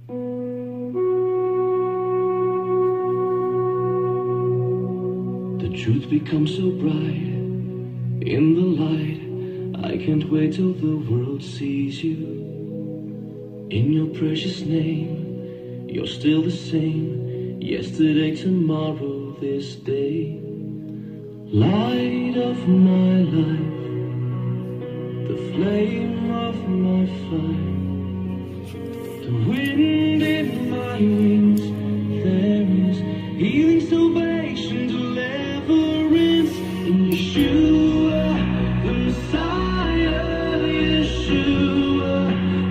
The truth becomes so bright in the light. I can't wait till the world sees you. In your precious name, you're still the same. Yesterday, tomorrow, this day. Light of my life, the flame of my fire, the wind in my wings. There is healing, salvation, deliverance in Yeshua, the Messiah. Yeshua,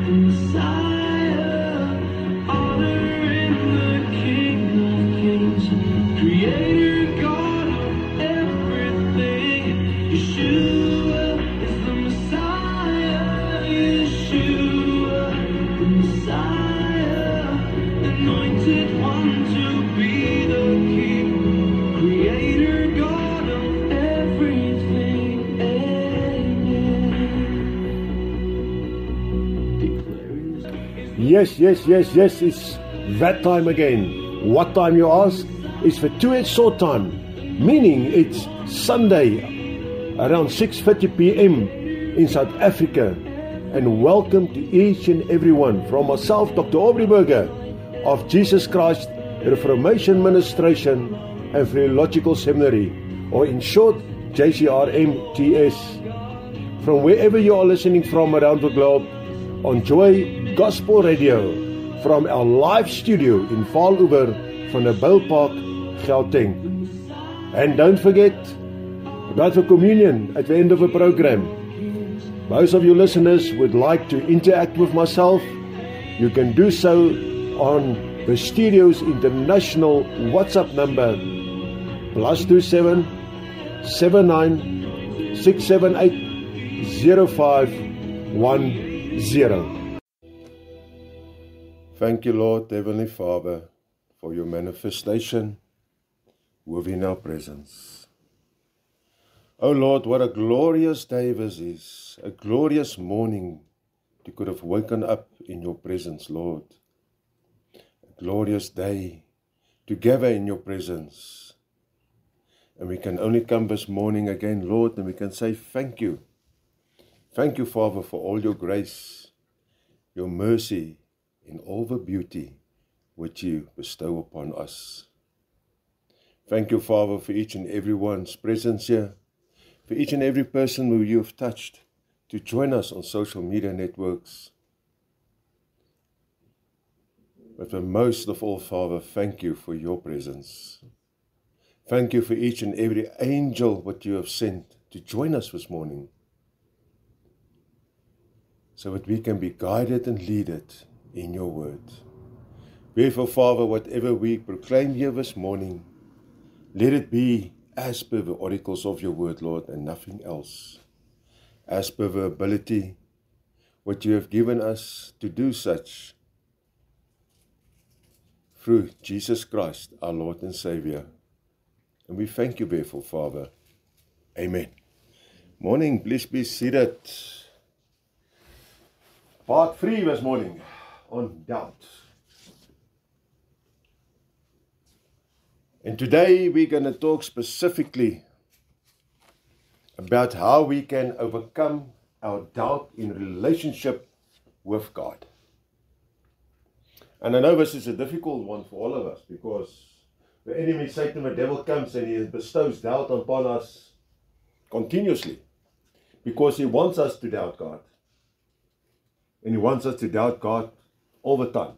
the Messiah. Honor in the King of Kings, Creator, God of everything. Yeshua is the Messiah. Yeshua, the Messiah. Anointed one to be the King, Creator, God of everything. Amen. Declaring this. Yes, it's that time again. What time, you ask? It's for 2 short time, meaning it's Sunday around 6:30 p.m. in South Africa. And welcome to each and everyone from myself, Dr. Aubrey Burger of Jesus Christ Reformation Ministration and Theological Seminary, or in short, JCRMTS. From wherever you are listening from around the globe, on Joy Gospel Radio, from our live studio in Vaaloever van the Billpark, Gauteng. And don't forget about the communion at the end of the program. Most of you listeners would like to interact with myself. You can do so on the studio's international WhatsApp number +27 79 678 0510. Thank you, Lord, Heavenly Father, for your manifestation within our presence. Oh Lord, what a glorious day this is, a glorious morning to could have woken up in your presence, Lord. A glorious day to gather in your presence. And we can only come this morning again, Lord, and we can say thank you. Thank you, Father, for all your grace, your mercy, and all the beauty which you bestow upon us. Thank you, Father, for each and everyone's presence here, for each and every person who you have touched to join us on social media networks. But the most of all, Father, thank you for your presence. Thank you for each and every angel that you have sent to join us this morning, so that we can be guided and leaded in your word. Therefore, Father, whatever we proclaim here this morning, let it be as per the oracles of your word, Lord, and nothing else. As per the ability what you have given us to do such through Jesus Christ, our Lord and Savior. And we thank you, therefore, Father. Amen. Morning, please be seated. Part 3 this morning on doubt. And today we're going to talk specifically about how we can overcome our doubt in relationship with God. And I know this is a difficult one for all of us, because the enemy, Satan, the devil, comes and he bestows doubt upon us continuously, because he wants us to doubt God. And he wants us to doubt God all the time.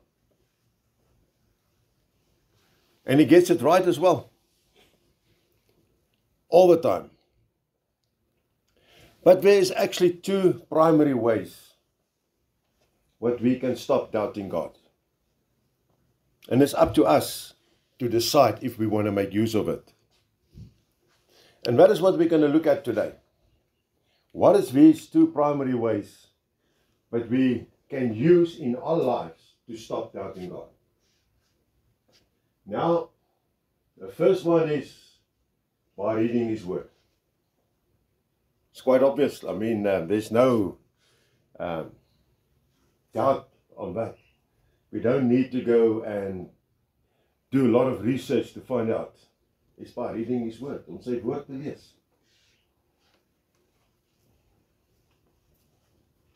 And he gets it right as well. All the time. But there's actually 2 primary ways what we can stop doubting God. And it's up to us to decide if we want to make use of it. And that is what we're going to look at today. What is these 2 primary ways that we can use in our lives to stop doubting God? Now, the first one is by reading His Word. It's quite obvious. I mean, there's no doubt on that. We don't need to go and do a lot of research to find out. Is by reading His Word. Ons sy woord te lees.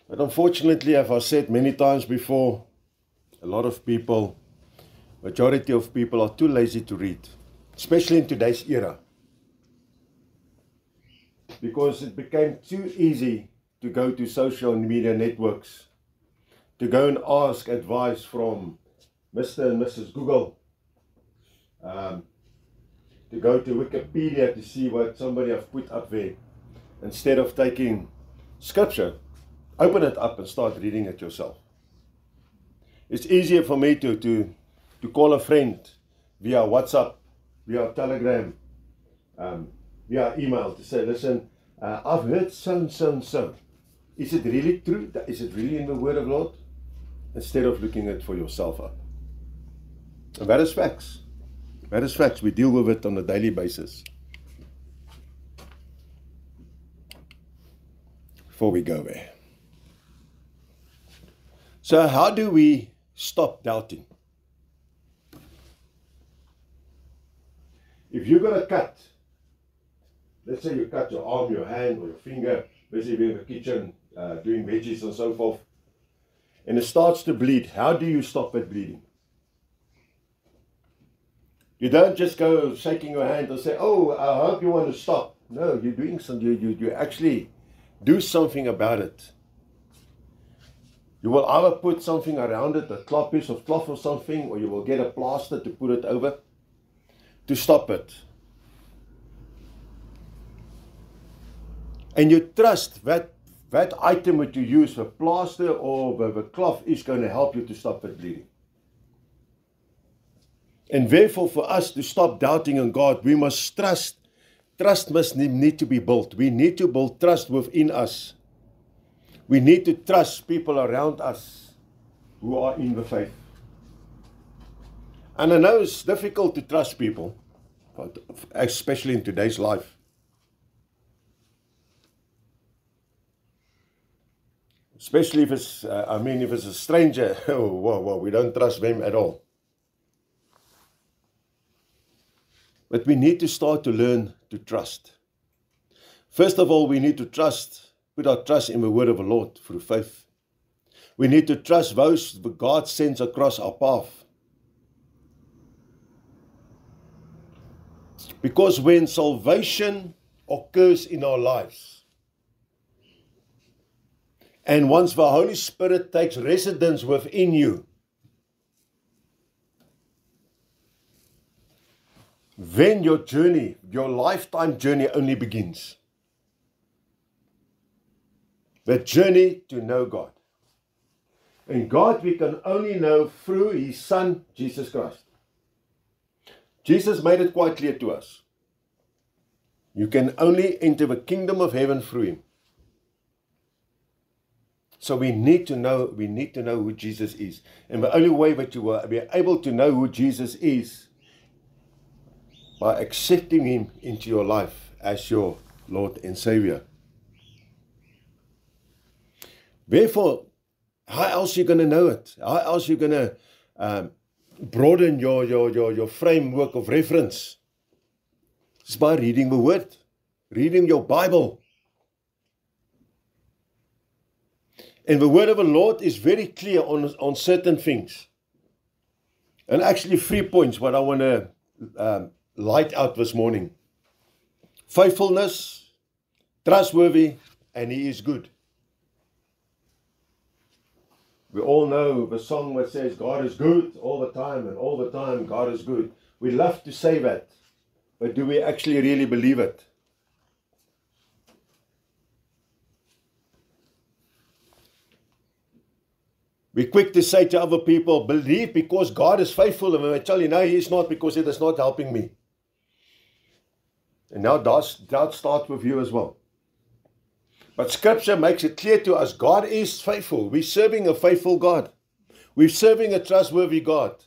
But unfortunately, as I've said many times before, a lot of people, majority of people are too lazy to read, especially in today's era. Because it became too easy to go to social media networks, to go and ask advice from Mr. and Mrs. Google, to go to Wikipedia to see what somebody have put up there, instead of taking scripture, open it up and start reading it yourself. It's easier for me to call a friend via WhatsApp, via Telegram, via email to say, listen, I've heard so and so and so. Is it really true? Is it really in the Word of Lord? Instead of looking it for yourself up. And that is facts. That is facts. We deal with it on a daily basis. Before we go there. So how do we stop doubting? If you got a cut, let's say you cut your arm, your hand, or your finger, busy in the kitchen, doing veggies and so forth, and it starts to bleed, how do you stop that bleeding? You don't just go shaking your hand and say, oh, I hope you want to stop. No, you're doing something, you actually do something about it. You will either put something around it, a piece of cloth or something, or you will get a plaster to put it over to stop it. And you trust that item that you use, the plaster or the cloth, is going to help you to stop that bleeding. And therefore, for us to stop doubting on God, we must trust. Trust must need to be built. We need to build trust within us. We need to trust people around us who are in the faith. And I know it's difficult to trust people, especially in today's life. Especially if it's, if it's a stranger, we don't trust them at all. But we need to start to learn to trust. First of all, we need to put our trust in the Word of the Lord through faith. We need to trust those that God sends across our path. Because when salvation occurs in our lives, and once the Holy Spirit takes residence within you, then your journey, your lifetime journey only begins. The journey to know God. And God we can only know through His Son, Jesus Christ. Jesus made it quite clear to us. You can only enter the kingdom of heaven through Him. So we need to know who Jesus is. And the only way that you will be able to know who Jesus is, by accepting Him into your life as your Lord and Savior. Therefore, how else are you going to know it? How else are you going to broaden your framework of reference? It's by reading the Word, reading your Bible. And the Word of the Lord is very clear on certain things. And actually 3 points what I want to light out this morning. Faithfulness, trustworthy, and He is good. We all know the song that says God is good all the time, and all the time God is good. We love to say that, but do we actually really believe it? We're quick to say to other people, believe because God is faithful, and when I tell you, no, He is not, because it is not helping me. And now doubt starts with you as well. But Scripture makes it clear to us, God is faithful. We're serving a faithful God. We're serving a trustworthy God.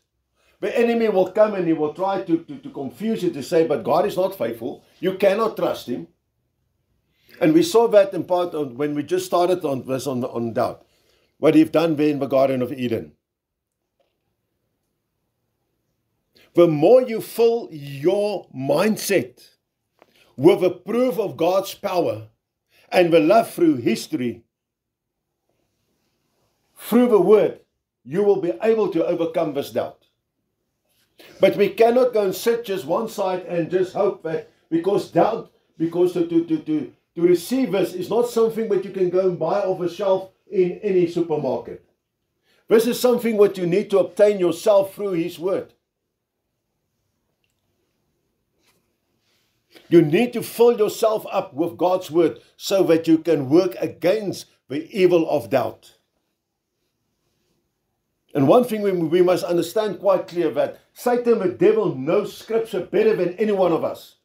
The enemy will come and he will try to confuse you, to say, but God is not faithful. You cannot trust Him. And we saw that in part when we just started on doubt. What He've done there in the Garden of Eden. the more you fill your mindset with a proof of God's power and the love through history, through the word, you will be able to overcome this doubt. But we cannot go and sit just one side and just hope that because to receive this is not something that you can go and buy off a shelf in any supermarket. This is something what you need to obtain yourself through His word. You need to fill yourself up with God's word so that you can work against the evil of doubt. And one thing we must understand quite clear, that Satan, the devil, knows Scripture better than any one of us.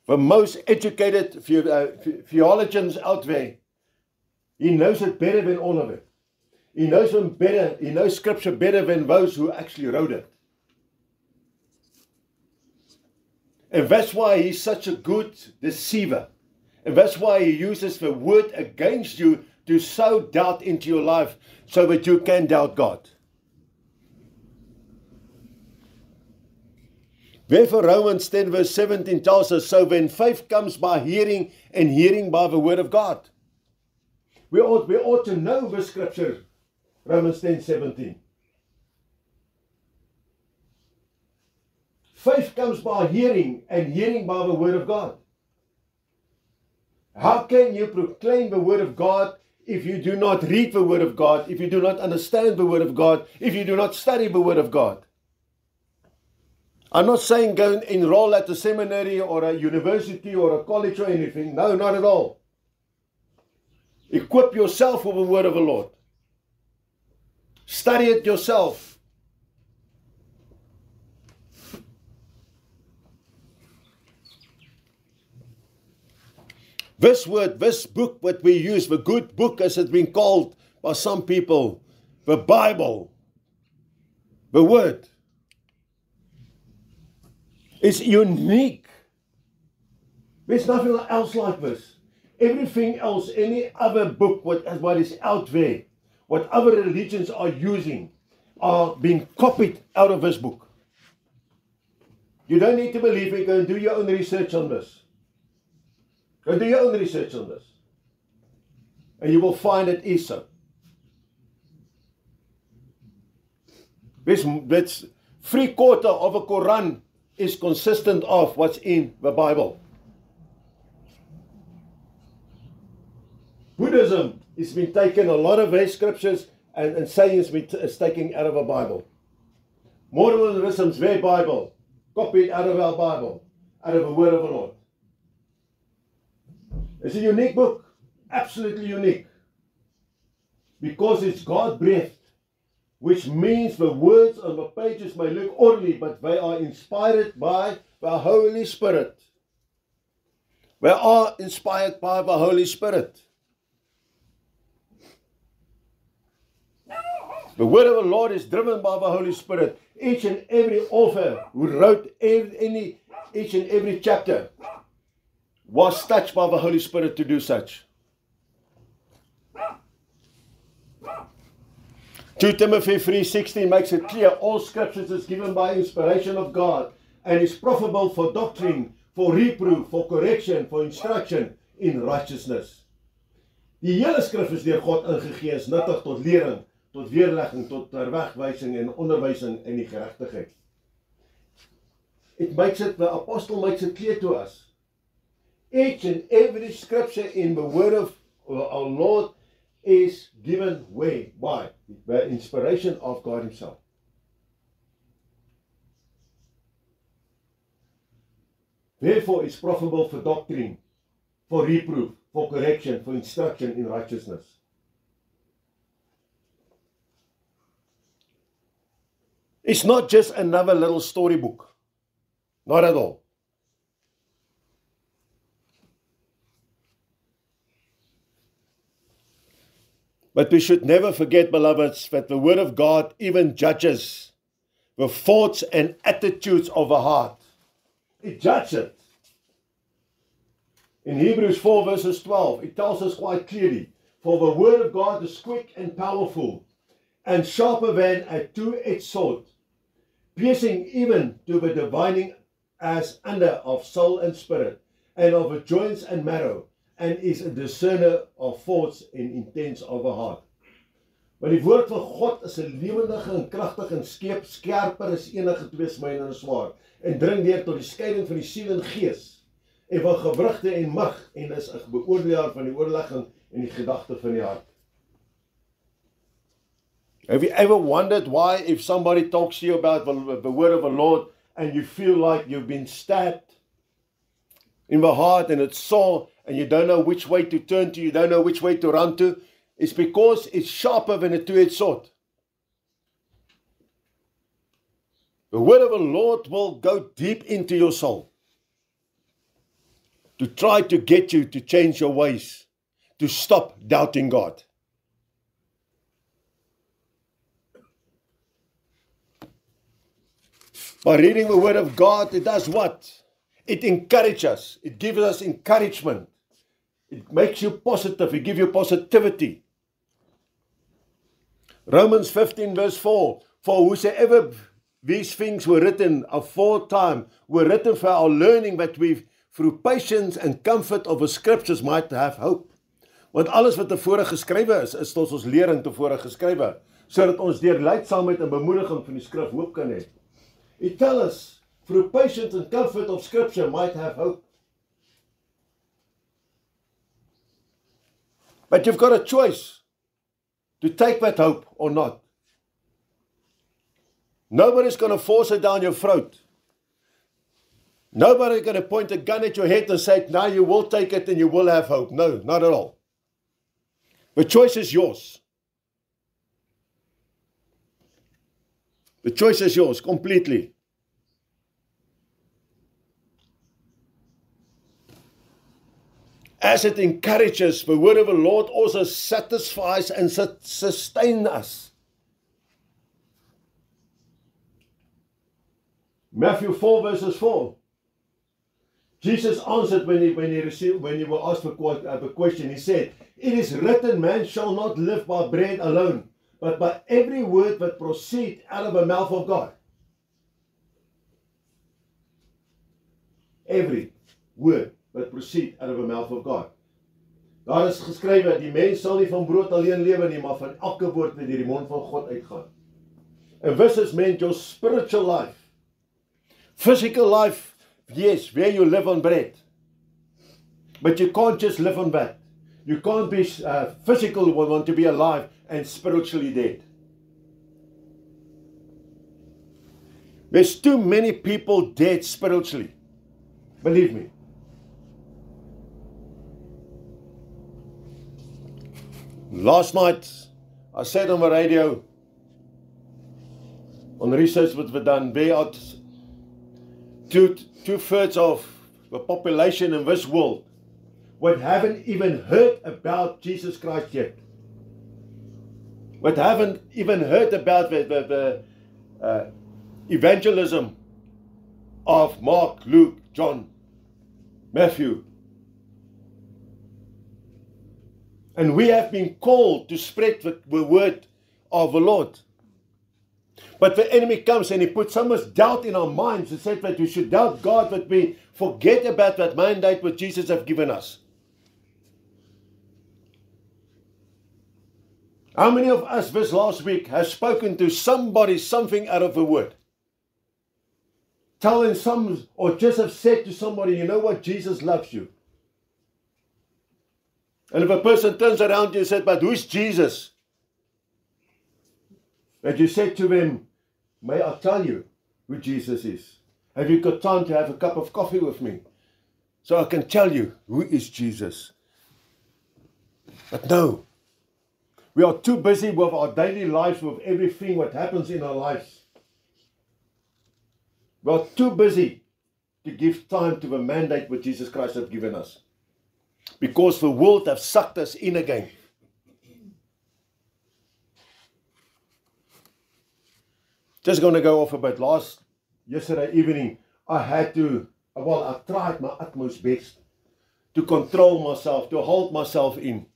The most educated theologians out there, he knows it better than all of it. He knows them better. He knows Scripture better than those who actually wrote it. And that's why he's such a good deceiver. And that's why he uses the word against you to sow doubt into your life so that you can doubt God. Therefore, Romans 10 verse 17 tells us, so when faith comes by hearing, and hearing by the word of God. We ought to know the scripture, Romans 10:17. Faith comes by hearing, and hearing by the word of God. How can you proclaim the word of God if you do not read the word of God, if you do not understand the word of God, if you do not study the word of God? I'm not saying go and enroll at a seminary or a university or a college or anything. No, not at all. Equip yourself with the word of the Lord. Study it yourself. This word, this book, what we use, the good book as it's been called by some people, the Bible, the word, is unique. There's nothing else like this. Everything else, any other book, what is out there, what other religions are using, are being copied out of this book. You don't need to believe me. Go and do your own research on this. Go do your own research on this. And you will find it is so. This 3/4 of a Quran is consistent of what's in the Bible. Buddhism has been taken, a lot of their scriptures and sayings is taken out of the Bible. Mormonism's their Bible, copied out of our Bible, out of the word of the Lord. It's a unique book, absolutely unique, because it's God-breathed, which means the words on the pages may look orderly, but they are inspired by the Holy Spirit. They are inspired by the Holy Spirit. The word of the Lord is driven by the Holy Spirit. Each and every author who wrote each and every chapter was touched by the Holy Spirit to do such. 2 Timothy 3:16 makes it clear, all scriptures is given by inspiration of God and is profitable for doctrine, for reproof, for correction, for instruction in righteousness. Die hele skrif is deur God ingegee, is nuttig tot lering, tot weerlegging, tot terwegwysing en onderwysing in die geregtigheid. The apostle makes it clear to us. Each and every scripture in the word of our Lord is given way by the inspiration of God Himself. Therefore, it's profitable for doctrine, for reproof, for correction, for instruction in righteousness. It's not just another little storybook. Not at all. But we should never forget, beloveds, that the Word of God even judges the thoughts and attitudes of the heart. It judges it. In Hebrews 4 verses 12, it tells us quite clearly, for the Word of God is quick and powerful, and sharper than a two-edged sword, piercing even to the dividing as under of soul and spirit, and of the joints and marrow, and is a discerner of thoughts and intents of the heart. Want die woord van God is 'n lewendige en kragtig en skerper as enige tweesmynende swaard, en dring deur tot die skeiding van die siel en gees, en van gewrigte en mag, en is 'n beoordelaar van die oorlegging en die gedagte van die hart. Have you ever wondered why, if somebody talks to you about the word of the Lord, and you feel like you've been stabbed in the heart and it's sore, and you don't know which way to turn to, you don't know which way to run to? It's because it's sharper than a two-edged sword. The word of the Lord will go deep into your soul to try to get you to change your ways, to stop doubting God. By reading the word of God, it does what? It encourages us. It gives us encouragement. It makes you positive. It gives you positivity. Romans 15 verse 4, for whosoever these things were written aforetime, were written for our learning, that we through patience and comfort of the scriptures might have hope. Want alles wat tevore geskrywe is tot ons lering tevore geskrywe, sodat ons deur leidsaamheid en bemoediging van die skrif hoop kan hê. It tells us, through patience and comfort of scripture might have hope. But you've got a choice to take that hope or not. Nobody's going to force it down your throat. Nobody's going to point a gun at your head and say, now you will take it and you will have hope. No, not at all. The choice is yours. The choice is yours completely. As it encourages, the word of the Lord also satisfies and sustains us. Matthew 4 verses 4. Jesus answered when he was asked the question. He said, it is written, man shall not live by bread alone, but by every word that proceeds out of the mouth of God. Every word wat proceed out of the mouth of God. Daar is geskrywe, die mens sal nie van brood alleen lewe nie, maar van elke woord wat deur die mond van God uitgaan. And this is meant your spiritual life. Physical life, yes, where you live on bread. But you can't just live on that. You can't be physical, want to be alive, and spiritually dead. There's too many people dead spiritually. Believe me. Last night, I said on the radio, on research what we've done, we are two-thirds of the population in this world what haven't even heard about Jesus Christ yet. What haven't even heard about the evangelism of Mark, Luke, John, Matthew. And we have been called to spread the word of the Lord. But the enemy comes and he puts so much doubt in our minds and says that we should doubt God, that we forget about that mandate what Jesus has given us. How many of us this last week have spoken to somebody something out of the word? Telling some, or just have said to somebody, you know what, Jesus loves you. And if a person turns around to you and says, but who's Jesus? That you said to them, may I tell you who Jesus is? Have you got time to have a cup of coffee with me? So I can tell you who is Jesus. But no. We are too busy with our daily lives, with everything what happens in our lives. We are too busy to give time to the mandate what Jesus Christ has given us. Because the world has sucked us in again. Just going to go off a bit. Yesterday evening, I tried my utmost best to control myself, to hold myself in.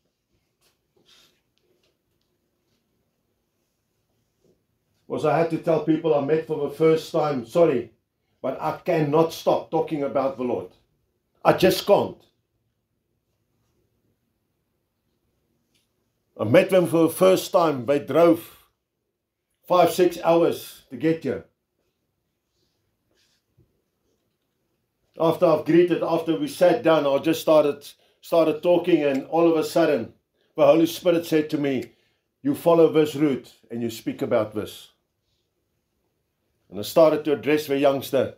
Because I had to tell people I met for the first time, sorry, but I cannot stop talking about the Lord. I just can't. I met them for the first time. They drove 5-6 hours to get here. After I've greeted, after we sat down, I just started talking, and all of a sudden, the Holy Spirit said to me, you follow this route and you speak about this. And I started to address the youngster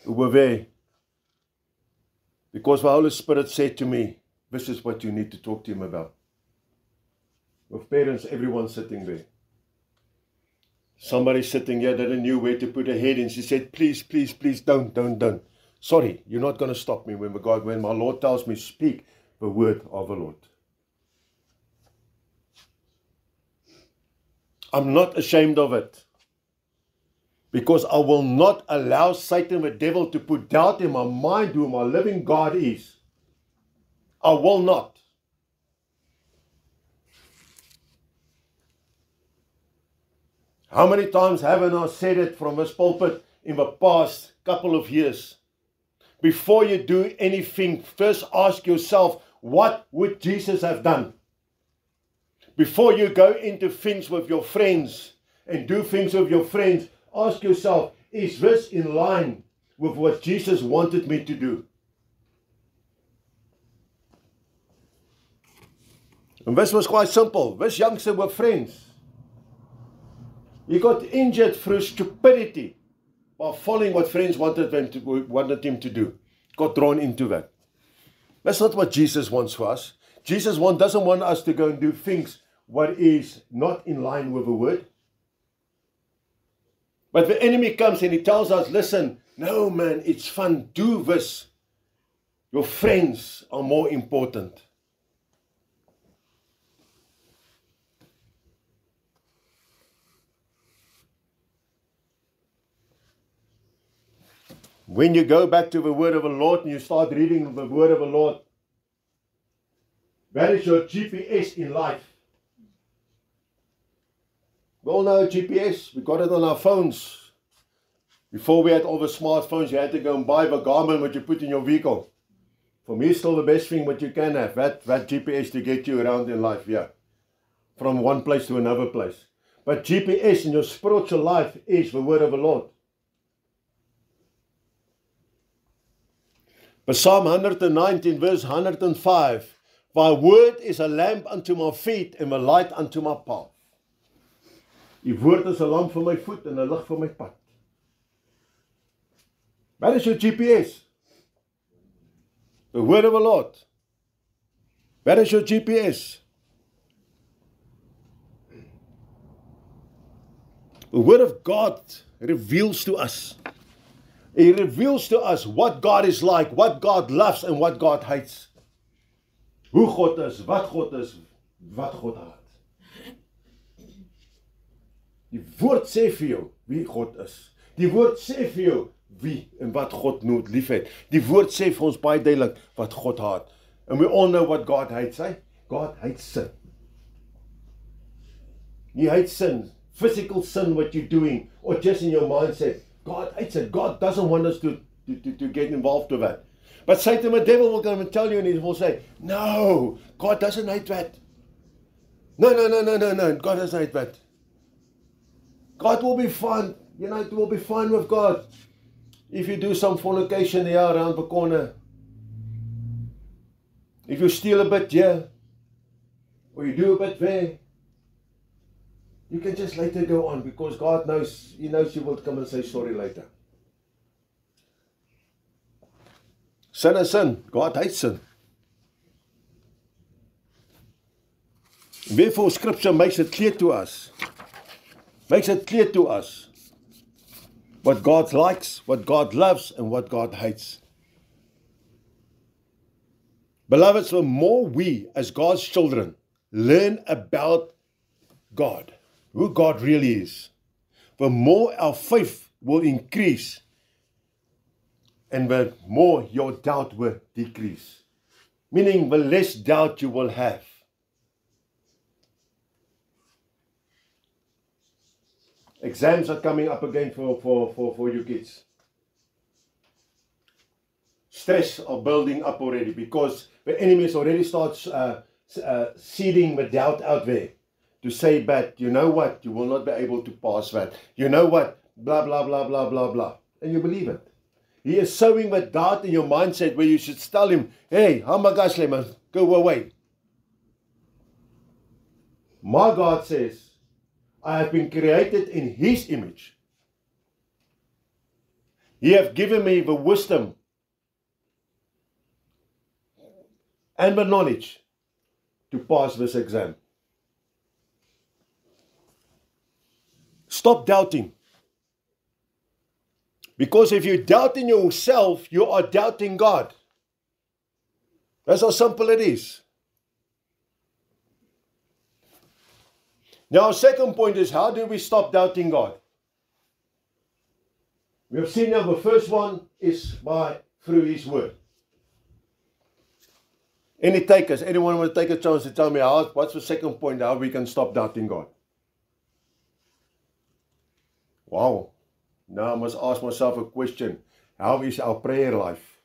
who were there. Because the Holy Spirit said to me, this is what you need to talk to him about. With parents, everyone sitting there. Somebody sitting here didn't know where to put her head in. She said, please, please, please, don't. Sorry, you're not going to stop me when my Lord tells me, speak the word of the Lord. I'm not ashamed of it. Because I will not allow Satan, the devil, to put doubt in my mind who my living God is. I will not. How many times haven't I said it from this pulpit in the past couple of years? Before you do anything, first ask yourself, what would Jesus have done? Before you go into things with your friends and do things with your friends, ask yourself, is this in line with what Jesus wanted me to do? And this was quite simple. This youngster were friends. He got injured through stupidity by following what friends wanted him to do. Got drawn into that. That's not what Jesus wants for us. Jesus doesn't want us to go and do things what is not in line with the word. But the enemy comes and he tells us, listen, no man, it's fun, do this. Your friends are more important. When you go back to the word of the Lord and you start reading the word of the Lord, that is your GPS in life. We all know GPS. We got it on our phones. Before we had all the smartphones, you had to go and buy the Garmin what you put in your vehicle. For me, it's still the best thing what you can have. That GPS to get you around in life, yeah. From one place to another place. But GPS in your spiritual life is the word of the Lord. But Psalm 119 verse 105, thy word is a lamp unto my feet and a light unto my path. Die woord is 'n lamp vir my voet en 'n lig vir my pad. That is your GPS. The word of the Lord. That is your GPS. The word of God reveals to us. It reveals to us what God is like, what God loves and what God hates. Hoe God is, wat God haat. Die woord sê vir jou wie God is. Die woord sê vir jou wie en wat God nooit lief het. Die woord sê vir ons baie duidelik wat God haat. And we all know what God hates, eh? God hates sin. He hates sin, physical sin, what you're doing, or just in your mindset. God hates it. God doesn't want us to get involved with that. But Satan, the devil, will come and tell you, and he will say, no, God doesn't hate that. No, God doesn't hate that. God will be fine. You know, it will be fine with God. If you do some fornication here around the corner. If you steal a bit here. Or you do a bit there. You can just later go on because God knows, He knows you will come and say sorry later. Sin is sin. God hates sin. Therefore, Scripture makes it clear to us. Makes it clear to us what God likes, what God loves, and what God hates. Beloveds, the more we, as God's children, learn about God, who God really is, the more our faith will increase and the more your doubt will decrease. Meaning the less doubt you will have. Exams are coming up again for you kids. Stress are building up already because the enemy already starts seeding the doubt out there to say, but you know what, you will not be able to pass that. You know what, blah, blah, blah, blah, blah, blah. And you believe it. He is sowing that doubt in your mindset where you should tell him, hey, Hamagashle, man, go away. My God says, I have been created in His image. He has given me the wisdom and the knowledge to pass this exam. Stop doubting. Because if you doubt in yourself, you are doubting God. That's how simple it is. Now, our second point is, how do we stop doubting God? We have seen now the first one is through His Word. Anyone want to take a chance to tell me what's the second point, how we can stop doubting God? Wow. Now I must ask myself a question. How is our prayer life?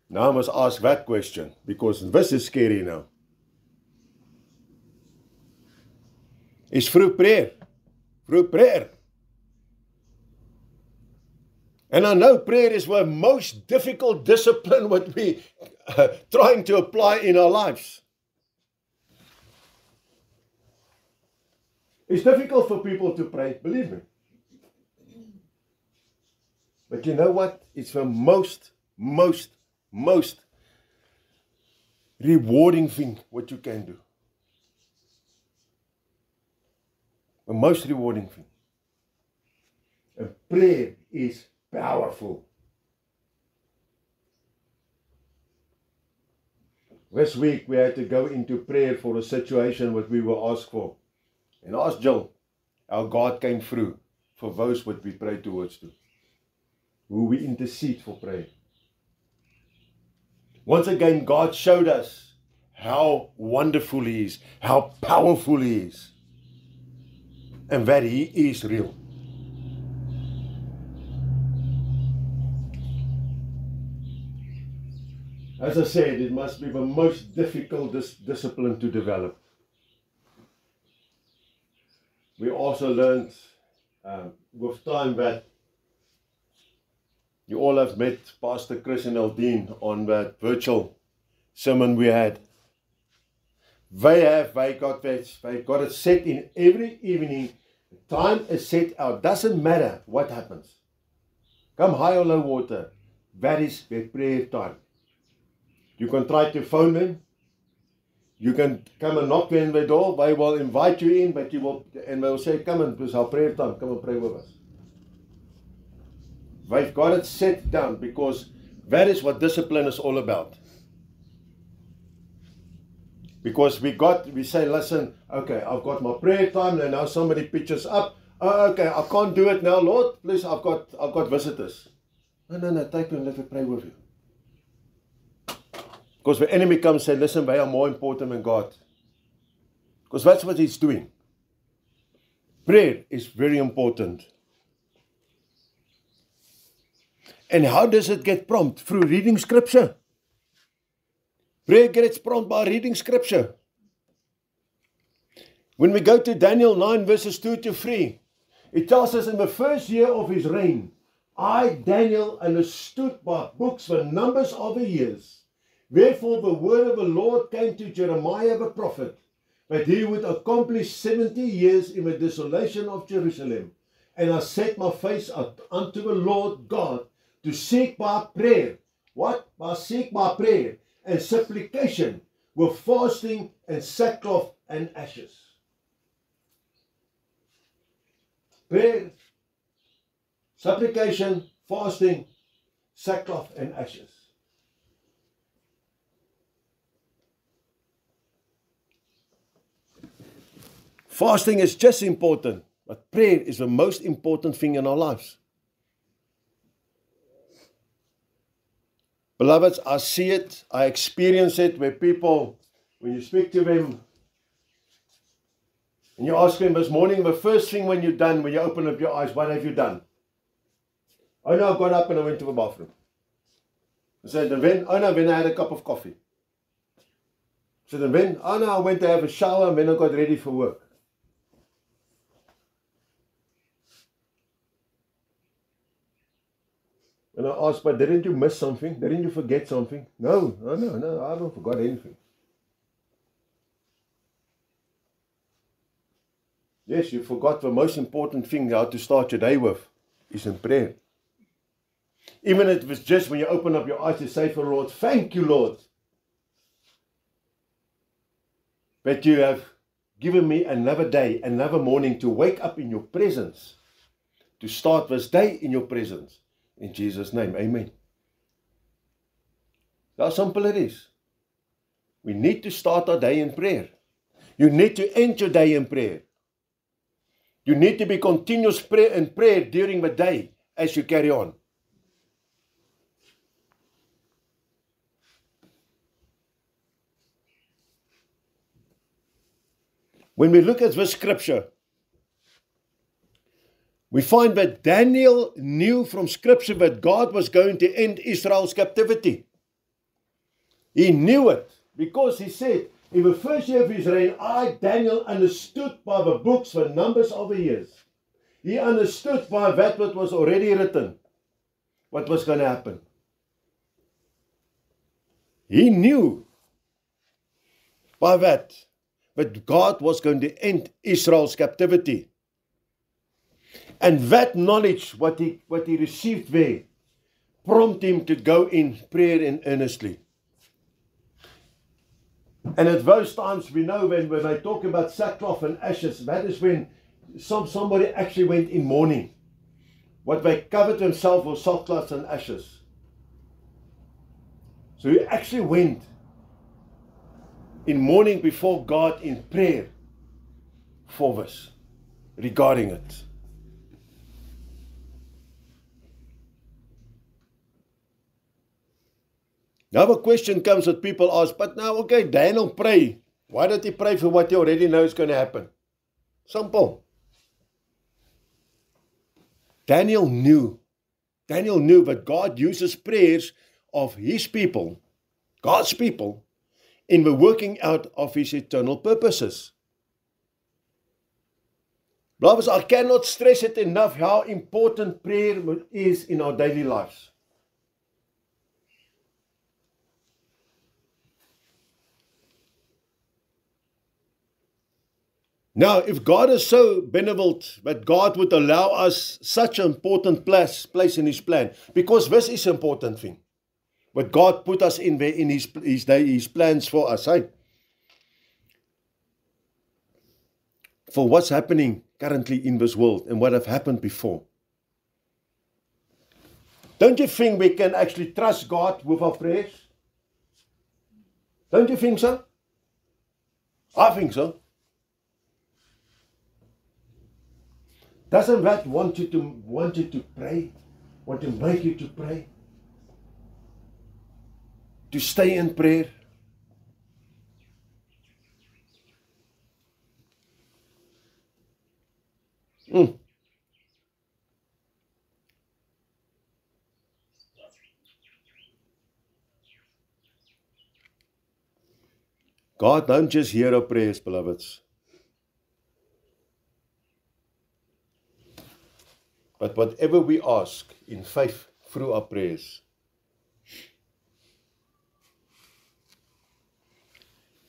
Now I must ask that question, because this is scary now. It's through prayer. Through prayer. And I know prayer is the most difficult discipline what we trying to apply in our lives. It's difficult for people to pray, believe me. But you know what? It's the most rewarding thing what you can do. The most rewarding thing. And prayer is powerful. This week we had to go into prayer for a situation what we were asked for. And ask Jill, our God came through for those what we pray towards to. Who we intercede for prayer. Once again, God showed us how wonderful He is, how powerful He is, and that He is real. As I said, it must be the most difficult discipline to develop. We also learned with time that you all have met Pastor Chris and Aldine on that virtual sermon we had. They got it set in every evening. Time is set out. Doesn't matter what happens. Come high or low water. That is their prayer time. You can try to phone them. You can come and knock on the door. They will invite you in, but they will say, come and it's our prayer time. Come and pray with us. They've got it set down because that is what discipline is all about. Because we say, listen, okay, I've got my prayer time, and now somebody pitches up. Oh, okay, I can't do it now, Lord. Please, I've got visitors. No, take them, let me pray with you. Because the enemy comes and say, listen, they are more important than God. Because that's what he's doing. Prayer is very important. And how does it get prompt? Through reading scripture. Prayer gets prompt by reading scripture. When we go to Daniel 9 verses 2 to 3, it tells us in the first year of his reign, I, Daniel, understood by books the numbers of the years. Wherefore the word of the Lord came to Jeremiah the prophet, that he would accomplish 70 years in the desolation of Jerusalem. And I set my face unto the Lord God to seek by prayer. What? Seek by prayer and supplication with fasting and sackcloth and ashes. Prayer, supplication, fasting, sackcloth and ashes. Fasting is just important, but prayer is the most important thing in our lives. Beloveds, I see it, I experience it where people, when you speak to them, And you ask him this morning, the first thing when you're done, when you open up your eyes, what have you done? Oh no, I got up and I went to the bathroom. I said, and when? Oh no, when I had a cup of coffee. I said, and when? Oh no, I went to have a shower and then I got ready for work. And I asked, but didn't you miss something? Didn't you forget something? No, no, I haven't forgot anything. Yes, you forgot the most important thing how to start your day with is in prayer. Even if it's just when you open up your eyes to say for the Lord, thank you, Lord, that you have given me another day, another morning to wake up in your presence, to start this day in your presence. In Jesus' name, amen. How simple it is. We need to start our day in prayer. You need to end your day in prayer. You need to be continuous in prayer during the day as you carry on. When we look at this scripture, we find that Daniel knew from scripture that God was going to end Israel's captivity. He knew it because he said, in the first year of his reign, I, Daniel, understood by the books the numbers of the years. He understood by that what was already written, what was going to happen. He knew by that God was going to end Israel's captivity. And that knowledge, what he received there, prompted him to go in prayer and earnestly. And at those times, we know when they talk about sackcloth and ashes, that is when somebody actually went in mourning. What they covered themselves was sackcloth and ashes. So he actually went in mourning before God in prayer for this, regarding it. Now a question comes that people ask, but now, okay, Daniel pray. Why did he pray for what he already knows is going to happen? Simple. Daniel knew that God uses prayers of his people, God's people, in the working out of his eternal purposes. Brothers, I cannot stress it enough how important prayer is in our daily lives. Now, if God is so benevolent that God would allow us such an important place in his plan, because this is an important thing, but God put us in there in his plans for us, hey? For what's happening currently in this world and what have happened before. Don't you think we can actually trust God with our prayers? Don't you think so? I think so. Doesn't that want you to pray? Want to make you to pray? To stay in prayer? God don't just hear our prayers, beloveds. But whatever we ask in faith through our prayers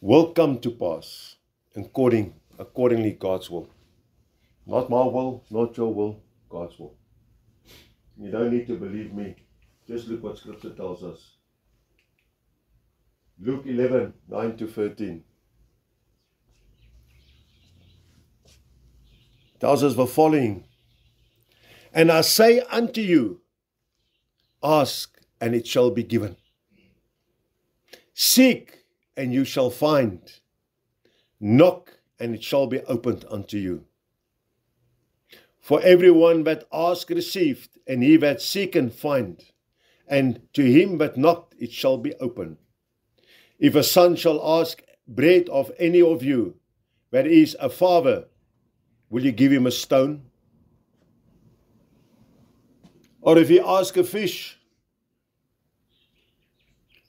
will come to pass accordingly God's will. Not my will, not your will, God's will. You don't need to believe me. Just look what Scripture tells us. Luke 11, 9 to 13. Tells us the following. And I say unto you, ask, and it shall be given. Seek, and you shall find. Knock, and it shall be opened unto you. For everyone that asked received, and he that seeketh find. And to him that knocked it shall be opened. If a son shall ask bread of any of you, that is a father, will you give him a stone? Or if he asks a fish,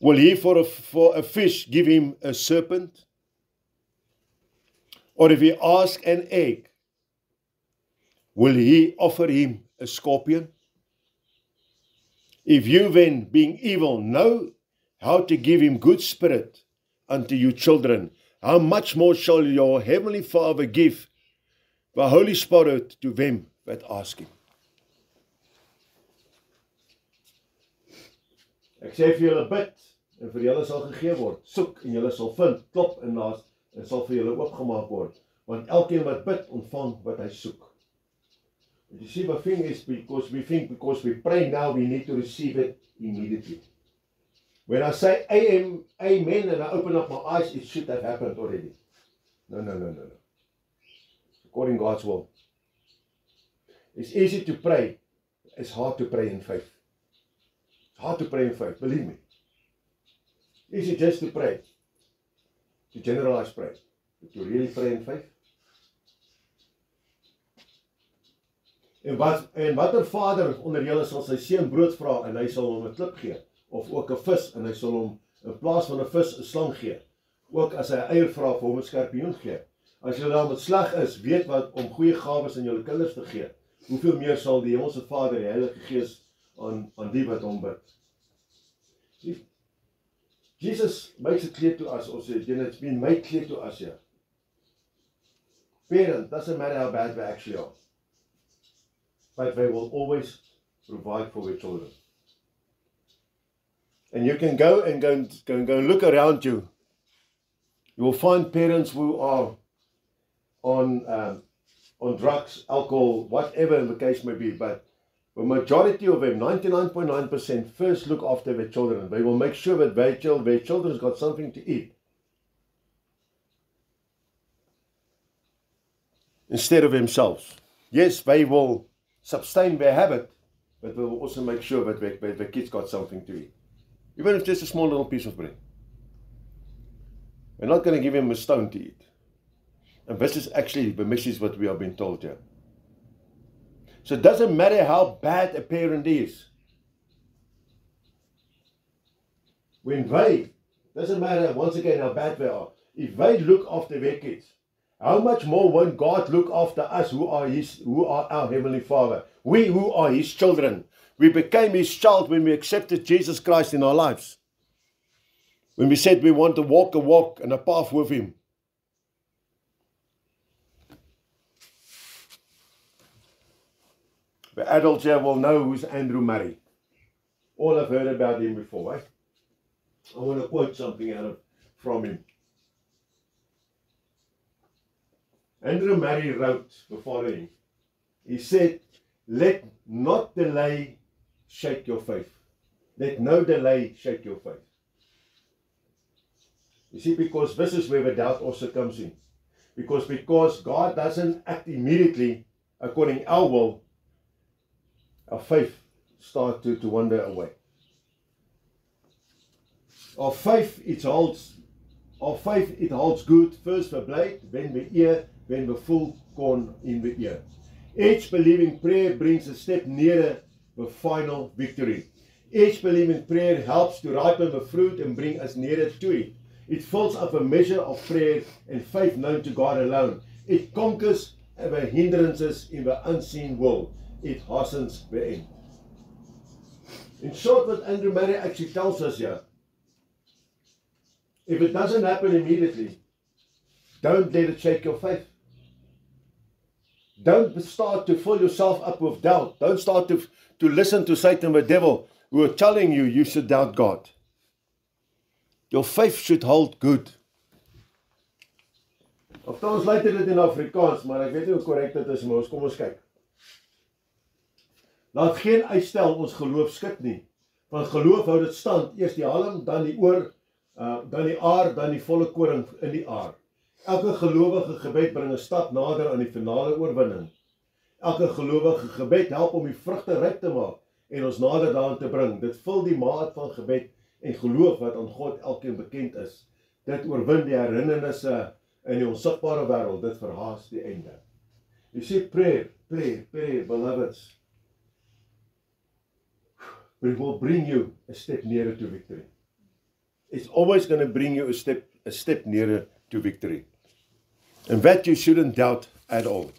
will he for a fish give him a serpent? Or if he asks an egg, will he offer him a scorpion? If you then, being evil, know how to give him good spirit unto you children, how much more shall your heavenly Father give the Holy Spirit to them that ask him? Ek sê vir julle bid, en vir julle sal gegee word. Soek en julle sal vind, klop en naas, en sal vir julle oopgemaak word. Want elkeen wat bid, ontvang wat hy soek. But you see, the thing is, because we pray now, we need to receive it immediately. When I say amen, and I open up my eyes, it should have happened already. No. According to God's will. It's easy to pray. It's hard to pray in faith. It's hard to pray in faith, believe me. Easy just to pray. To generalize pray. But to really pray in faith. En watter vader onder julle sal sy seun brood vra en hy sal hom 'n klip gee, of ook 'n vis en hy sal hom in plaas van 'n vis 'n slang gee. Ook as hy 'n eier vra vir hom 'n skorpioen gee. As julle dan met sleg is, weet wat om goeie gawes aan julle kinders te gee. Hoeveel meer sal die Hemelse Vader die Heilige Gees aan die wat hom bid. See, Jesus makes it clear to us also, it's been made clear to us here. Parents, doesn't matter how bad we actually are. But they will always provide for their children. And you can go and look around you. You will find parents who are on drugs, alcohol, whatever the case may be. But the majority of them, 99.9%, first look after their children. They will make sure that their children's got something to eat. Instead of themselves. Yes, they will sustain their habit, but we will also make sure that the kids got something to eat. Even if just a small little piece of bread. We're not going to give him a stone to eat. And this is actually the message what we have been told here. So it doesn't matter how bad a parent is. Doesn't matter once again how bad they are. If they look after their kids, how much more won't God look after us who are our Heavenly Father? We who are His children. We became His child when we accepted Jesus Christ in our lives. When we said we want to walk a walk and a path with Him. The adults here will know who's Andrew Murray. All have heard about him before, right? I want to quote something from him. Andrew Murray wrote the following. He said, "Let not delay shake your faith. Let no delay shake your faith." You see, because this is where the doubt also comes in. Because God doesn't act immediately according to our will, our faith starts to wander away. Our faith, it holds good, first the blade, then the ear, then the full corn in the ear. Each believing prayer brings a step nearer the final victory. Each believing prayer helps to ripen the fruit and bring us nearer to it. It fills up a measure of prayer and faith known to God alone. It conquers the hindrances in the unseen world. It hastens the end. In short, what Andrew Murray actually tells us here, if it doesn't happen immediately, don't let it shake your faith. Don't start to fill yourself up with doubt. Don't start to listen to Satan the devil who are telling you should doubt God. Your faith should hold good. Of translate dit in Afrikaans, maar ek weet nie hoe korrek dit is, maar kom ons kyk. Laat geen uitstel ons geloof skud nie. Van geloof hou dit stand, eers die halm, dan die oor, dan die aar, dan die volle koring in die aar. Elke gelowige gebed bring 'n stap nader aan die finale oorwinning. Elke gelowige gebed help om die vrugte ryp te maak en ons nader daaraan te bring. Dit vul die maat van gebed en geloof wat aan God elkeen bekend is. Dit oorwin die herinnernisse in die onsigbare wêreld, dit verhaas die einde. You see, prayer, beloveds, it will bring you a step nearer to victory. It's always going to bring you a step nearer to victory. And that you shouldn't doubt at all.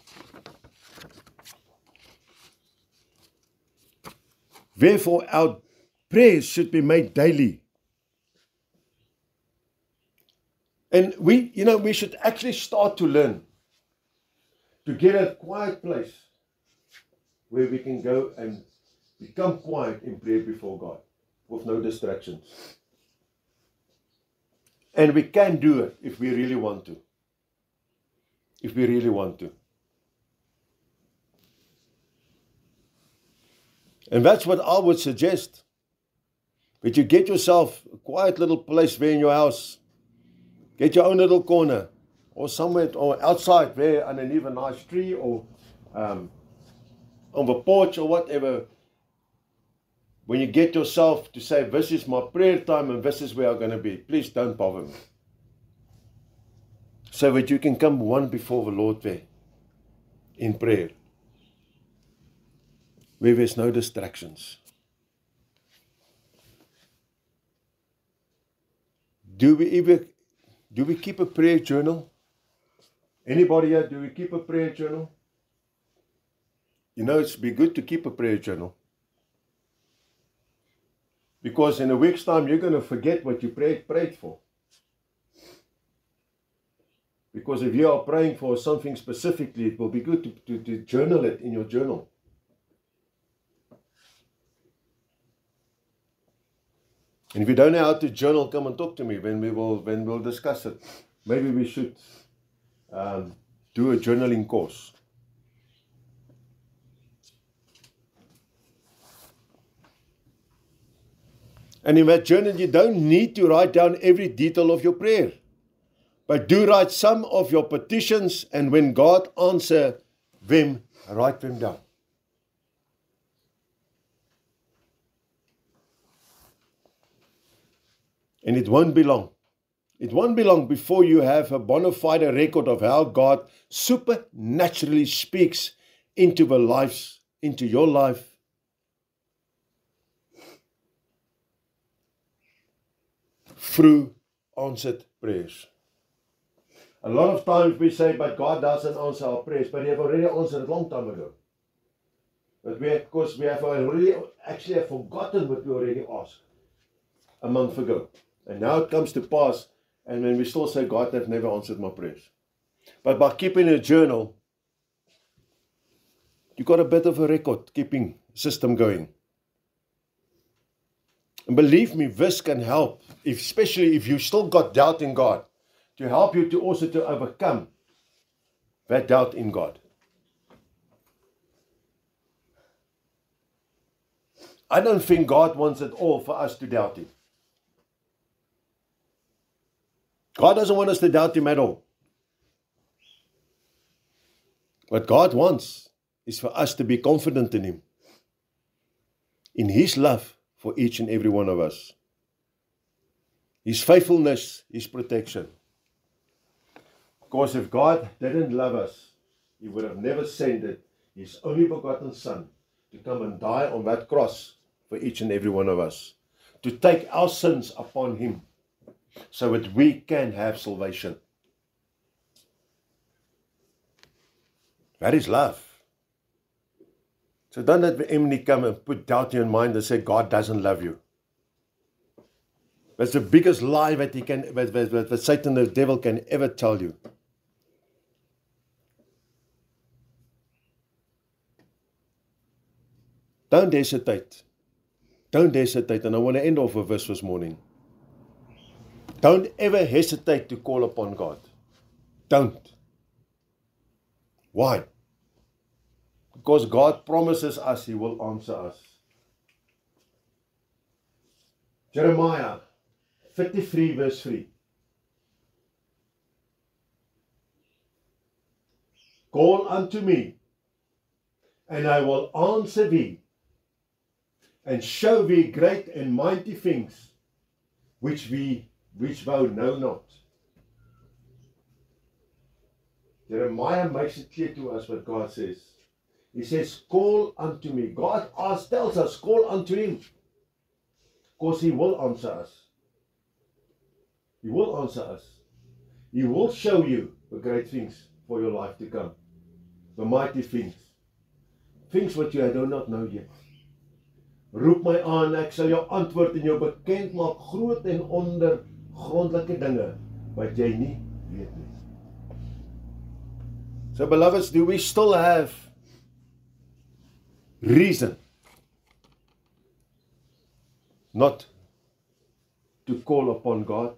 Therefore, our prayers should be made daily. And we should actually start to learn to get a quiet place where we can go and become quiet in prayer before God with no distractions. And we can do it if we really want to. If we really want to. And that's what I would suggest. That you get yourself a quiet little place there in your house. Get your own little corner. Or somewhere, or outside there underneath a nice tree, or on the porch, or whatever. When you get yourself to say, this is my prayer time and this is where I'm going to be, please don't bother me. So that you can come one before the Lord there in prayer, where there's no distractions. Do we keep a prayer journal? Anybody here, do we keep a prayer journal? You know, it's be good to keep a prayer journal. Because in a week's time, you're going to forget what you prayed for. Because if you are praying for something specifically, it will be good to journal it in your journal. And if you don't know how to journal, come and talk to me when we'll discuss it. Maybe we should do a journaling course. And in that journal, you don't need to write down every detail of your prayer. But do write some of your petitions, and when God answers them, write them down. And it won't be long. It won't be long before you have a bona fide record of how God supernaturally speaks into your life. Through answered prayers. A lot of times we say, but God doesn't answer our prayers, but He have already answered it a long time ago. But because we have already actually forgotten what we already asked a month ago. And now it comes to pass, and when we still say, God has never answered my prayers. But by keeping a journal, you got a bit of a record keeping system going. And believe me, this can help, especially if you still got doubt in God, to help you to also to overcome that doubt in God. I don't think God wants it all for us to doubt Him. God doesn't want us to doubt Him at all. What God wants is for us to be confident in Him, in His love for each and every one of us, His faithfulness, His protection. Because if God didn't love us, He would have never sent His only begotten Son to come and die on that cross for each and every one of us, to take our sins upon Him, so that we can have salvation. That is love. So don't let the enemy come and put doubt in your mind and say God doesn't love you. That's the biggest lie that that Satan, the devil, can ever tell you. Don't hesitate. Don't hesitate. And I want to end off with this morning. Don't ever hesitate to call upon God. Don't. Why? Because God promises us He will answer us. Jeremiah 33 verse 3. Call unto me, and I will answer thee, and show thee great and mighty things, which thou know not. Jeremiah makes it clear to us what God says. He says, call unto me. God tells us, call unto him. Because he will answer us. He will answer us. He will show you the great things for your life to come. The mighty things. Things what you do not know yet. Roep my aan, ek sal jou antwoord en jou bekend maak groot en ondergrondelike dinge wat jy nie weet nie. So beloveds, do we still have reason not to call upon God?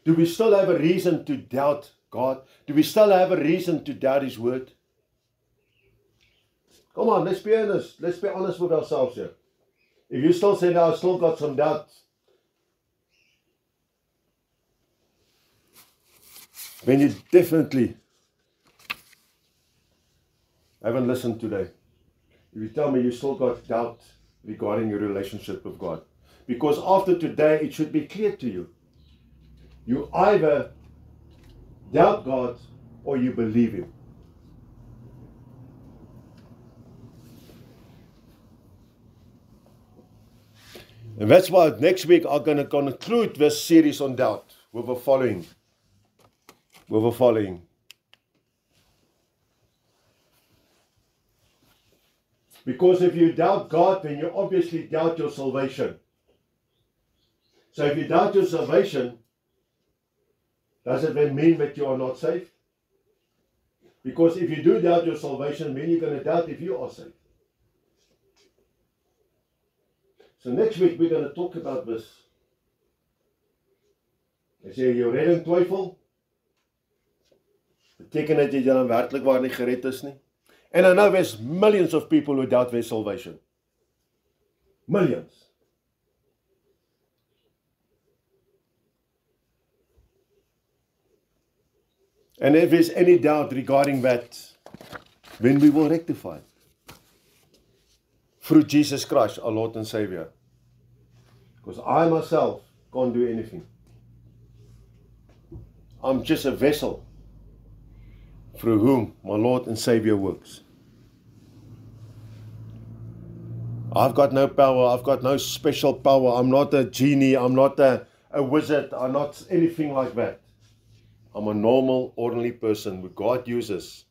Do we still have a reason to doubt God? Do we still have a reason to doubt his word? Come on, let's be honest. Let's be honest with ourselves here. If you still say, no, I've still got some doubt, then you definitely haven't listened today. If you tell me you still got doubt regarding your relationship with God. Because after today, it should be clear to you. You either doubt God or you believe him. And that's why next week I'm going to conclude this series on doubt with the following. Because if you doubt God, then you obviously doubt your salvation. So if you doubt your salvation, does it then mean that you are not saved? Because if you do doubt your salvation, then you're going to doubt if you are saved. So next week we're going to talk about this. As jy jou redding twyfel, beteken dit jy dan werklik waar nie gered is nie. And I know there's millions of people who doubt their salvation. Millions. And if there's any doubt regarding that, then we will rectify it. Through Jesus Christ, our Lord and Savior. Because I myself can't do anything. I'm just a vessel through whom my Lord and Savior works. I've got no power. I've got no special power. I'm not a genie. I'm not a wizard. I'm not anything like that. I'm a normal, ordinary person who God uses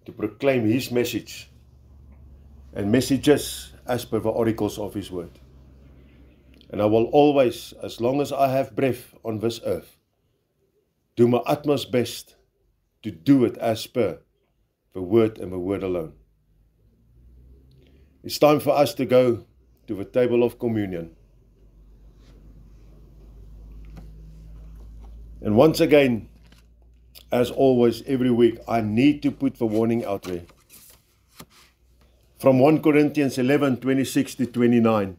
to proclaim his message and messages as per the oracles of his word. And I will always, as long as I have breath on this earth, do my utmost best to do it as per the word and the word alone. It's time for us to go to the table of communion. And once again, as always, every week, I need to put the warning out there. From 1 Corinthians 11, 26 to 29.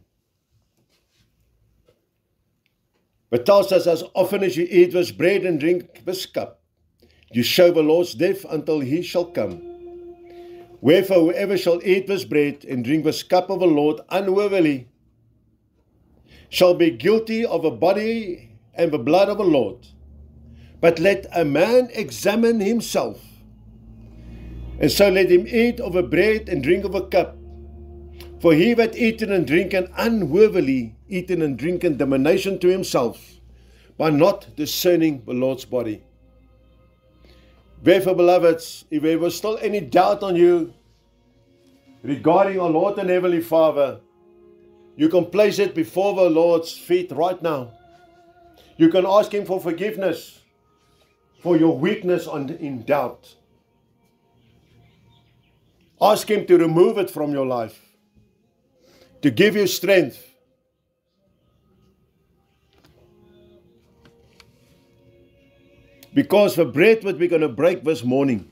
But tells us, as often as you eat this bread and drink this cup, you show the Lord's death until he shall come. Wherefore, whoever shall eat this bread and drink this cup of the Lord unworthily shall be guilty of the body and the blood of the Lord. But let a man examine himself, and so let him eat of the bread and drink of the cup. For he that eateth and drinketh unworthily, eateth and drinketh damnation to himself, by not discerning the Lord's body. Therefore, beloveds, if there was still any doubt on you regarding our Lord and Heavenly Father, you can place it before the Lord's feet right now. You can ask him for forgiveness for your weakness in doubt. Ask him to remove it from your life, to give you strength. Because the bread that we're going to break this morning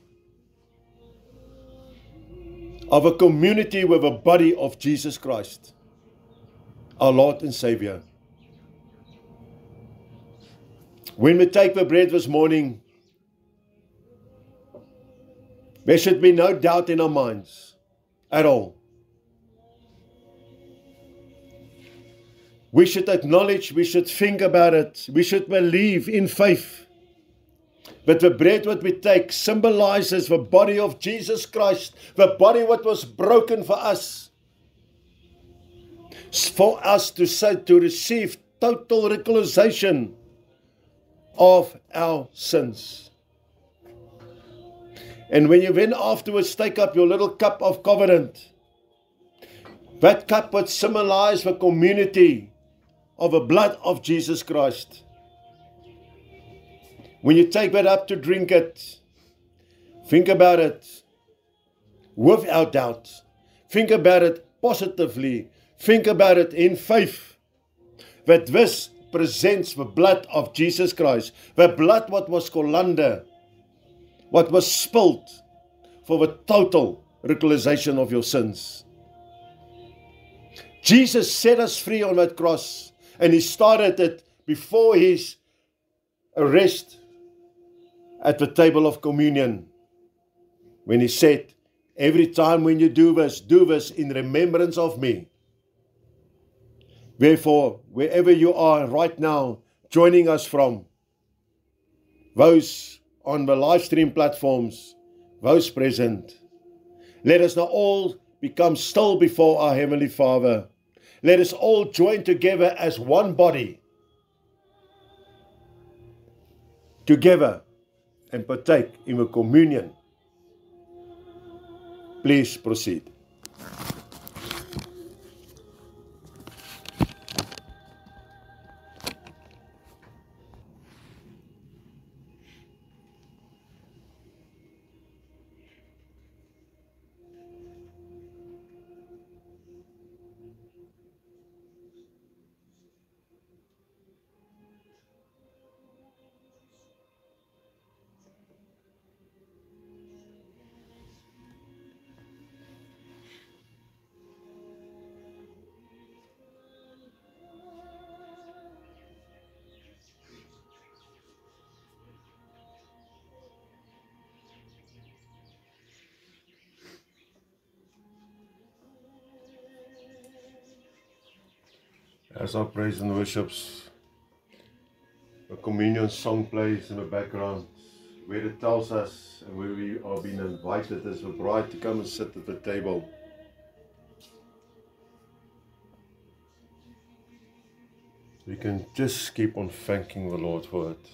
of a community with the body of Jesus Christ, our Lord and Savior. When we take the bread this morning, there should be no doubt in our minds at all. We should acknowledge, we should think about it, we should believe in faith But the bread what we take symbolizes the body of Jesus Christ, the body what was broken for us to say, to receive total reconciliation of our sins. And when you then afterwards take up your little cup of covenant, that cup would symbolize the community of the blood of Jesus Christ. When you take that up to drink it, think about it without doubt. Think about it positively. Think about it in faith. That this presents the blood of Jesus Christ. The blood what was colander, what was spilled for the total reconciliation of your sins. Jesus set us free on that cross, and He started it before His arrest at the table of communion, when He said, every time when you do this in remembrance of me. Therefore, wherever you are right now, joining us from, those on the live stream platforms, those present, let us now all become still before our Heavenly Father. Let us all join together as one body, together, and partake in the communion. Please proceed. As our praise and worships, a communion song plays in the background, where it tells us and where we are being invited as a bride to come and sit at the table. We can just keep on thanking the Lord for it.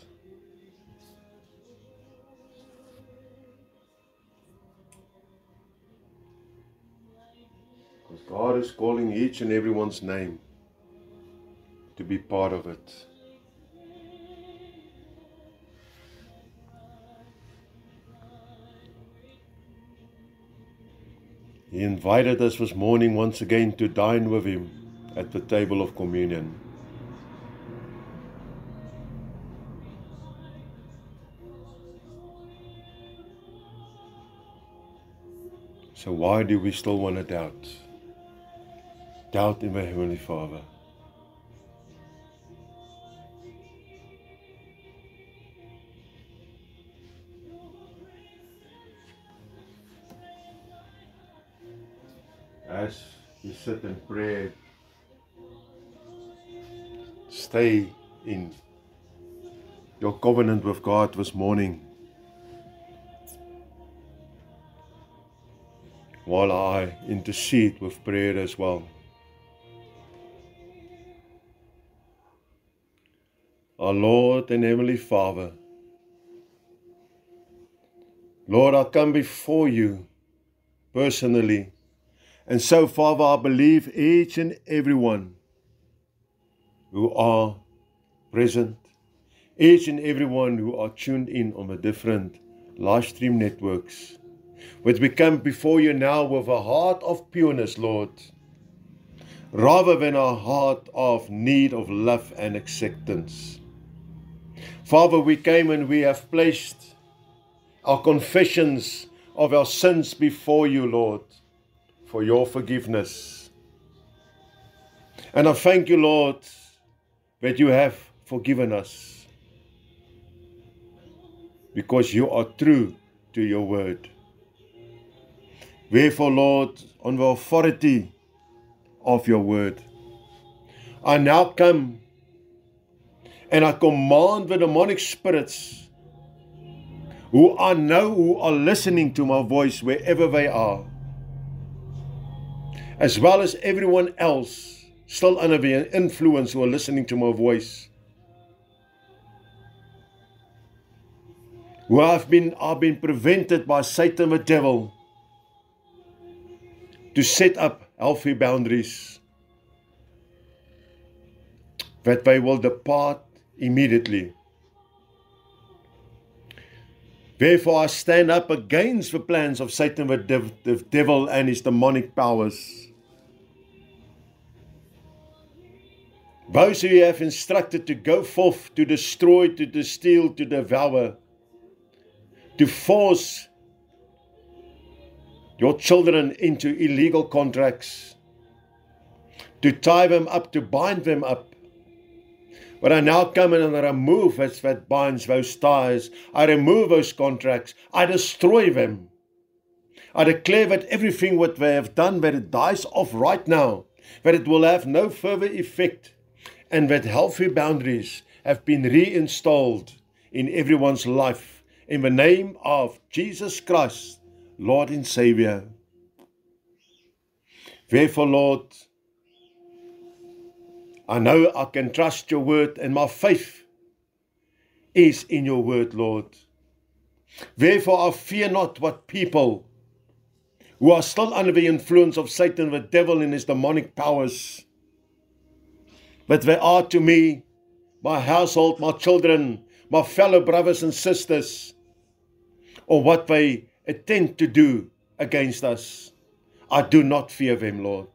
Because God is calling each and everyone's name to be part of it. He invited us this morning once again to dine with Him at the table of communion. So why do we still want to doubt? Doubt in my Heavenly Father. As you sit in prayer, stay in your covenant with God this morning, while I intercede with prayer as well. Our Lord and Heavenly Father, Lord, I come before you personally. And so, Father, I believe each and every one who are present, each and every one who are tuned in on the different live stream networks, which we come before you now with a heart of pureness, Lord, rather than a heart of need of love and acceptance. Father, we came and we have placed our confessions of our sins before you, Lord, for your forgiveness. And I thank you, Lord, that you have forgiven us, because you are true to your word. Therefore, Lord, on the authority of your word, I now come and I command the demonic spirits who I know who are listening to my voice wherever they are, as well as everyone else still under the influence who are listening to my voice, who have been prevented by Satan the devil to set up healthy boundaries, that they will depart immediately. Therefore I stand up against the plans of Satan the devil and his demonic powers. Those who you have instructed to go forth to destroy, to steal, to devour, to force your children into illegal contracts, to tie them up, to bind them up. But I now come in and I remove that binds those ties. I remove those contracts. I destroy them. I declare that everything what they have done, that it dies off right now, that it will have no further effect, and that healthy boundaries have been reinstalled in everyone's life. In the name of Jesus Christ, Lord and Savior. Therefore, Lord, I know I can trust your word, and my faith is in your word, Lord. Therefore, I fear not what people who are still under the influence of Satan, the devil, and his demonic powers, but they are to me, my household, my children, my fellow brothers and sisters, or what they attempt to do against us. I do not fear them, Lord.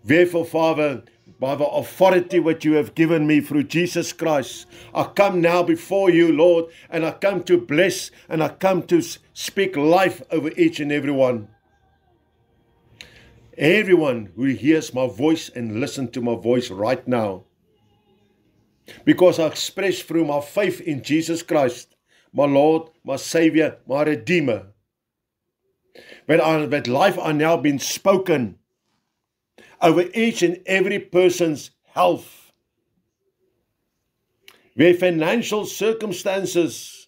Therefore, Father, by the authority which you have given me through Jesus Christ, I come now before you, Lord, and I come to bless and I come to speak life over each and every one. Everyone who hears my voice and listen to my voice right now, because I express through my faith in Jesus Christ, my Lord, my Savior, my Redeemer, that life are now been spoken over each and every person's health, their financial circumstances,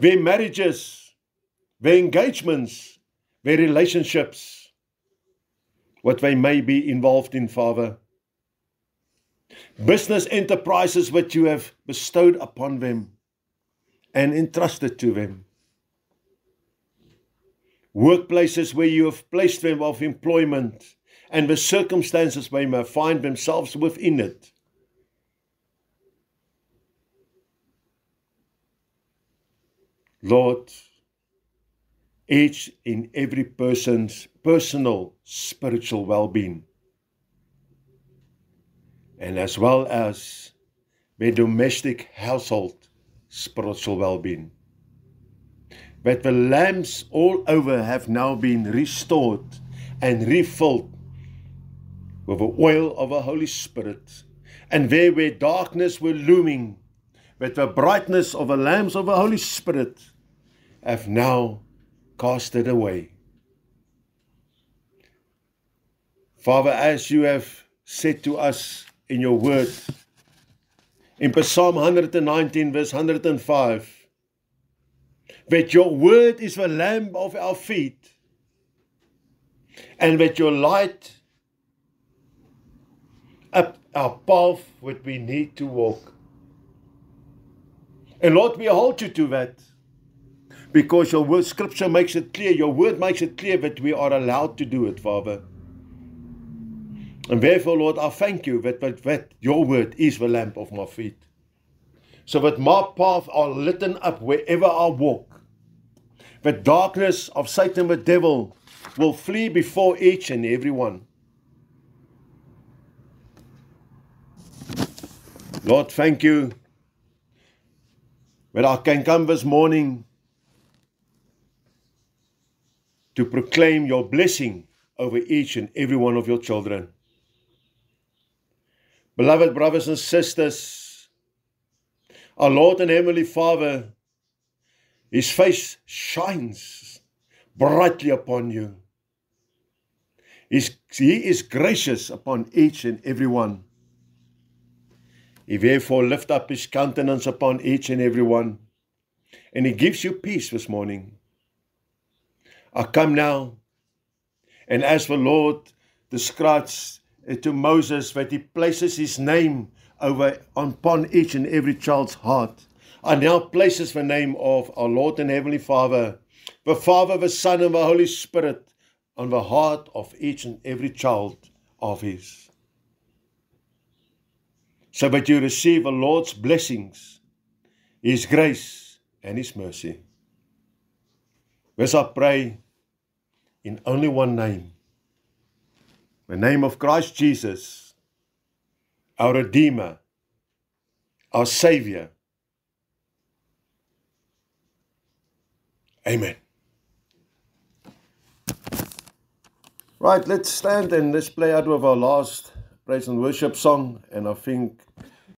their marriages, their engagements, their relationships, what they may be involved in, Father. Business enterprises which you have bestowed upon them and entrusted to them. Workplaces where you have placed them of employment and the circumstances they may find themselves within it. Lord, each in every person's personal spiritual well-being, and as well as their domestic household spiritual well-being, that the lamps all over have now been restored and refilled with the oil of the Holy Spirit, and there where darkness were looming, that the brightness of the lamps of the Holy Spirit have now cast it away. Father, as you have said to us in your word, in Psalm 119 verse 105, that your word is the lamp of our feet, and that your light up our path which we need to walk. And Lord, we hold you to that, because your word, scripture makes it clear, your word makes it clear that we are allowed to do it, Father. And therefore, Lord, I thank you that your word is the lamp of my feet, so that my path are lit up wherever I walk. The darkness of Satan the devil will flee before each and every one. Lord, thank you that I can come this morning to proclaim your blessing over each and every one of your children. Beloved brothers and sisters, our Lord and Heavenly Father, His face shines brightly upon you. He is gracious upon each and every one. He therefore lift up his countenance upon each and every one, and he gives you peace this morning. I come now, and as the Lord describes to Moses that he places his name upon each and every child's heart, I now places the name of our Lord and Heavenly Father, the Father, the Son, and the Holy Spirit on the heart of each and every child of his. So that you receive the Lord's blessings, his grace, and his mercy. Thus I pray in only one name, the name of Christ Jesus, our Redeemer, our Savior. Amen. Right, let's stand and let's play out with our last praise and worship song. And I think